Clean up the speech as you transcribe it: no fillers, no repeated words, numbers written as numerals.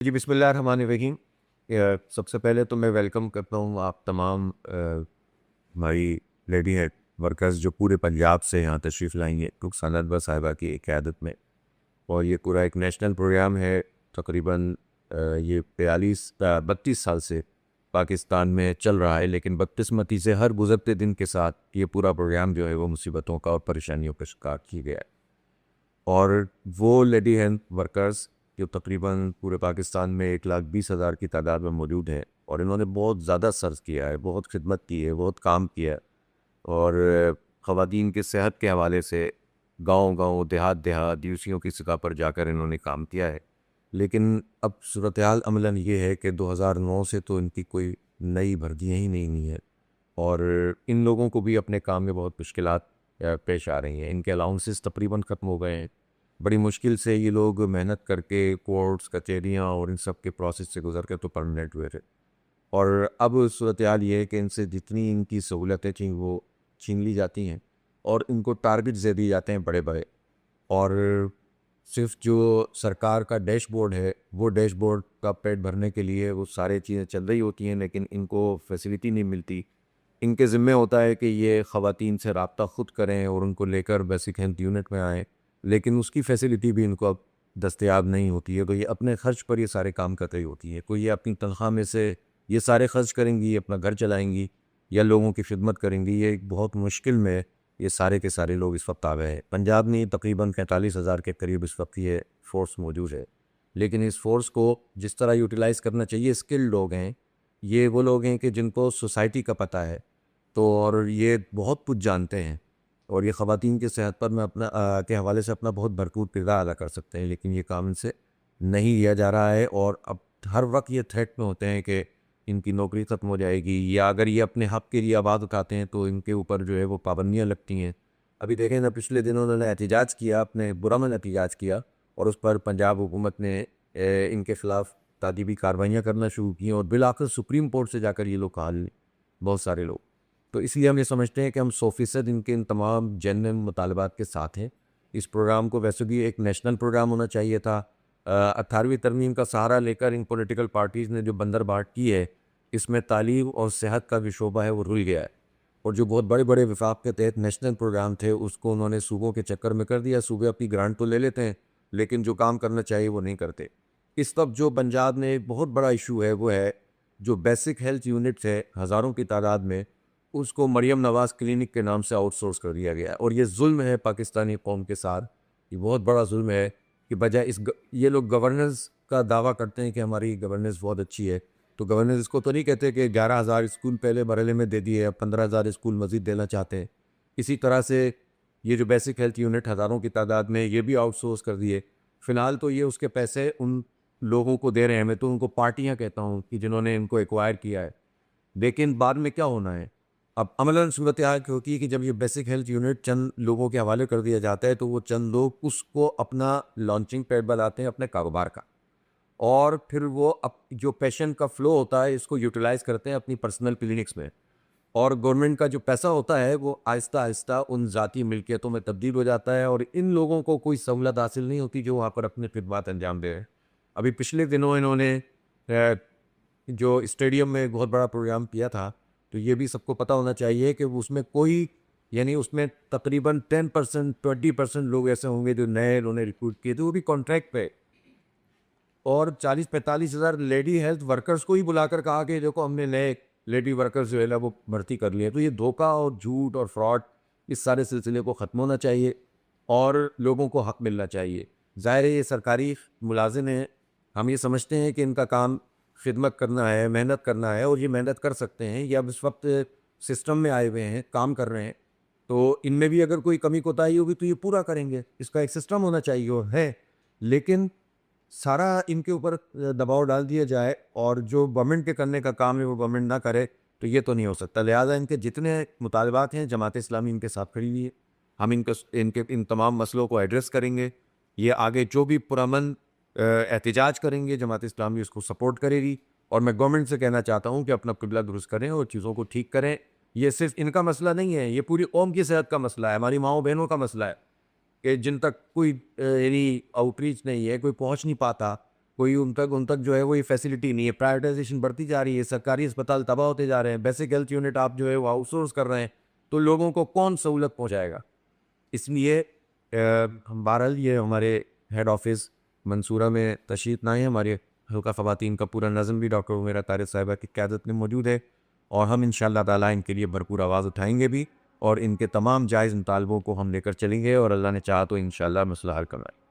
जी, बिस्मिल्लाहिर्रहमानिर्रहीम। सबसे पहले तो मैं वेलकम करता हूँ आप तमाम हमारी लेडी हेड वर्कर्स जो पूरे पंजाब से यहाँ तशरीफ़ लाई हैं रुखसाना अनवर साहिबा की क़यादत में। और ये पूरा एक नेशनल प्रोग्राम है। तकरीबन ये 32 साल से पाकिस्तान में चल रहा है, लेकिन बदकिस्मती से हर गुज़रते दिन के साथ ये पूरा प्रोग्राम जो है वो मुसीबतों का और परेशानियों का शिकार किया गया है। और वो लेडी हेल्थ वर्कर्स जो तकरीबन पूरे पाकिस्तान में 1,20,000 की तादाद में मौजूद हैं, और इन्होंने बहुत ज़्यादा सर्च किया है, बहुत खिदमत की है, बहुत काम किया है। और ख़वातीन के सेहत के हवाले से गांव-गांव, देहात-देहात, यूसीओ की सतह पर जाकर इन्होंने काम किया है। लेकिन अब सूरत हाल अमलन ये है कि 2009 से तो इनकी कोई नई भर्तियाँ ही नहीं हुई हैं, और इन लोगों को भी अपने काम में बहुत मुश्किलात पेश आ रही हैं। इनके अलाउंसेस तकरीबन ख़त्म हो गए हैं। बड़ी मुश्किल से ये लोग मेहनत करके कोर्ट्स, कचहरियाँ और इन सब के प्रोसेस से गुजर के तो परमानेंट हुए थे। और अब सूरत हाल ये है कि इनसे जितनी इनकी सहूलतें थीं वो छीन ली जाती हैं, और इनको टारगेट्स दे दिए जाते हैं बड़े-बड़े। और सिर्फ़ जो सरकार का डैशबोर्ड है, वो डैशबोर्ड का पेट भरने के लिए वो सारी चीज़ें चल रही होती हैं, लेकिन इनको फैसिलिटी नहीं मिलती। इनके ज़िम्मे होता है कि ये ख़वातीन से रब्ता ख़ुद करें और उनको लेकर बेसिक हेल्थ यूनिट में आएँ, लेकिन उसकी फैसिलिटी भी इनको अब दस्तयाब नहीं होती है। तो ये अपने ख़र्च पर ये सारे काम कर रही होती हैं। कोई ये अपनी तनख्वाह में से ये सारे ख़र्च करेंगी, अपना घर चलाएँगी या लोगों की खिदमत करेंगी। ये एक बहुत मुश्किल में ये सारे के सारे लोग इस वक्त आ गए हैं। पंजाब में तकरीबन 45,000 के करीब इस वक्त ये फ़ोर्स मौजूद है, लेकिन इस फ़ोर्स को जिस तरह यूटिलाइज़ करना चाहिए, स्किल्ड लोग हैं। ये वो लोग हैं कि जिनको सोसाइटी का पता है, तो और ये बहुत कुछ जानते हैं, और ये ख़वातीन की सेहत पर मैं अपना के हवाले से अपना बहुत भरपूर किरदार अदा कर सकते हैं, लेकिन ये काम इनसे नहीं लिया जा रहा है। और अब हर वक्त ये थ्रेट में होते हैं कि इनकी नौकरी ख़त्म हो जाएगी, या अगर ये अपने हक़ के लिए आवाज़ उठाते हैं तो इनके ऊपर जो है वो पाबंदियाँ लगती हैं। अभी देखें ना, पिछले दिनों उन्होंने एहतिजाज किया, अपने बुरअमन एहतिजाज किया, और उस पर पंजाब हुकूमत ने इनके ख़िलाफ़ तादीबी कार्रवाइयाँ करना शुरू की, और बिलाखिर सुप्रीम कोर्ट से जाकर ये लोग कहा लें, बहुत सारे लोग। तो इसलिए हम ये समझते हैं कि हम 100% इनके इन तमाम जेन्युइन मुतालबात के साथ हैं। इस प्रोग्राम को वैसे भी एक नेशनल प्रोग्राम होना चाहिए था। 18वीं तरमीम का सहारा लेकर इन पॉलिटिकल पार्टीज़ ने जो बंदरबाट की है, इसमें तालीम और सेहत का जो शोबा है वो रुल गया है। और जो बहुत बड़े-बड़े विफाक के तहत नेशनल प्रोग्राम थे, उसको उन्होंने सूबों के चक्कर में कर दिया। सूबे अपनी ग्रांट तो ले लेते हैं, लेकिन जो काम करना चाहिए वो नहीं करते। इस वक्त जो पंजाब में एक बहुत बड़ा इशू है, वो है जो बेसिक हेल्थ यूनिट्स है हज़ारों की तादाद में, उसको मरियम नवाज़ क्लिनिक के नाम से आउटसोर्स कर दिया गया है। और ये जुल्म है पाकिस्तानी कौम के साथ। ये बहुत बड़ा जुल्म है कि बजाय ये लोग गवर्नेंस का दावा करते हैं कि हमारी गवर्नेंस बहुत अच्छी है, तो गवर्नेंस इसको तो नहीं कहते कि 11,000 स्कूल पहले मरहले में दे दिए, अब 15,000 स्कूल मज़ीद देना चाहते हैं। इसी तरह से ये जो बेसिक हेल्थ यूनिट हज़ारों की तादाद में, ये भी आउटसोर्स कर दिए। फ़िलहाल तो ये उसके पैसे उन लोगों को दे रहे हैं, मैं तो उनको पार्टियाँ कहता हूँ, कि जिन्होंने इनको एक्वायर किया है। लेकिन बाद में क्या होना है? अब अमलन सूरत हाल क्या होती है कि जब ये बेसिक हेल्थ यूनिट चंद लोगों के हवाले कर दिया जाता है, तो वो चंद लोग उसको अपना लॉन्चिंग पैड बनाते हैं अपने कारोबार का, और फिर वो जो पेशेंट का फ़्लो होता है, इसको यूटिलाइज़ करते हैं अपनी पर्सनल क्लिनिक्स में। और गवर्नमेंट का जो पैसा होता है, वो आहिस्ता-आहिस्ता उन ज़ाती मिल्कियतों में तब्दील हो जाता है, और इन लोगों को कोई सहूलत हासिल नहीं होती जो वहाँ पर अपनी खिदमत अंजाम दे रहे हैं। अभी पिछले दिनों इन्होंने जो स्टेडियम में एक बहुत बड़ा प्रोग्राम किया था, तो ये भी सबको पता होना चाहिए कि उसमें कोई, यानी उसमें तकरीबन 10% 20% लोग ऐसे होंगे जो नए इन्होंने रिक्रूट किए थे, वो भी कॉन्ट्रैक्ट पे। और 40-45 हज़ार लेडी हेल्थ वर्कर्स को ही बुलाकर कहा कि देखो हमने नए लेडी वर्कर्स जो है ना वो भर्ती कर लिए। तो ये धोखा और झूठ और फ्रॉड, इस सारे सिलसिले को ख़त्म होना चाहिए, और लोगों को हक़ मिलना चाहिए। ज़ाहिर है ये सरकारी मुलाजिम हैं, हम ये समझते हैं कि इनका काम खिदमत करना है, मेहनत करना है, और ये मेहनत कर सकते हैं। ये अब इस वक्त सिस्टम में आए हुए हैं, काम कर रहे हैं, तो इनमें भी अगर कोई कमी कोताही होगी तो ये पूरा करेंगे। इसका एक सिस्टम होना चाहिए, और है। लेकिन सारा इनके ऊपर दबाव डाल दिया जाए, और जो गवर्नमेंट के करने का काम है वो गवर्नमेंट ना करे, तो ये तो नहीं हो सकता। लिहाजा इनके जितने मुतालबात हैं, जमात इस्लामी इनके साथ खड़ी हुई है। हम इनके इन तमाम मसलों को एड्रेस करेंगे। ये आगे जो भी पुरअमन एहतिजाज करेंगे, जमात इस्लामी उसको सपोर्ट करेगी। और मैं गवर्नमेंट से कहना चाहता हूँ कि अपना किबला दुरुस्त करें और चीज़ों को ठीक करें। ये सिर्फ इनका मसला नहीं है, ये पूरी कौम की सेहत का मसला है, हमारी माँओं बहनों का मसला है, कि जिन तक कोई यानी आउटरीच नहीं है, कोई पहुंच नहीं पाता, कोई उन तक जो है वो ये फैसिलिटी नहीं है। प्राइवेटाइजेशन बढ़ती जा रही है, सरकारी अस्पताल तबाह होते जा रहे हैं, बेसिक हेल्थ यूनिट आप जो है वो आउटसोर्स कर रहे हैं, तो लोगों को कौन सहूलत पहुंचाएगा? इसलिए हम बहरहाल ये हमारे हेड ऑफिस मंसूरा में तशरीफ़ लाए हैं, हमारे हल्का ख़वातीन का पूरा नज़म भी डॉक्टर उमेरा तारिक साहिबा की क़यादत में मौजूद है, और हम इंशाअल्लाह ताला इनके लिए भरपूर आवाज़ उठाएंगे भी, और इनके तमाम जायज़ मुतालबों को हम लेकर चलेंगे, और अल्लाह ने चाहा तो इंशाअल्लाह मसला हल करवाएंगे।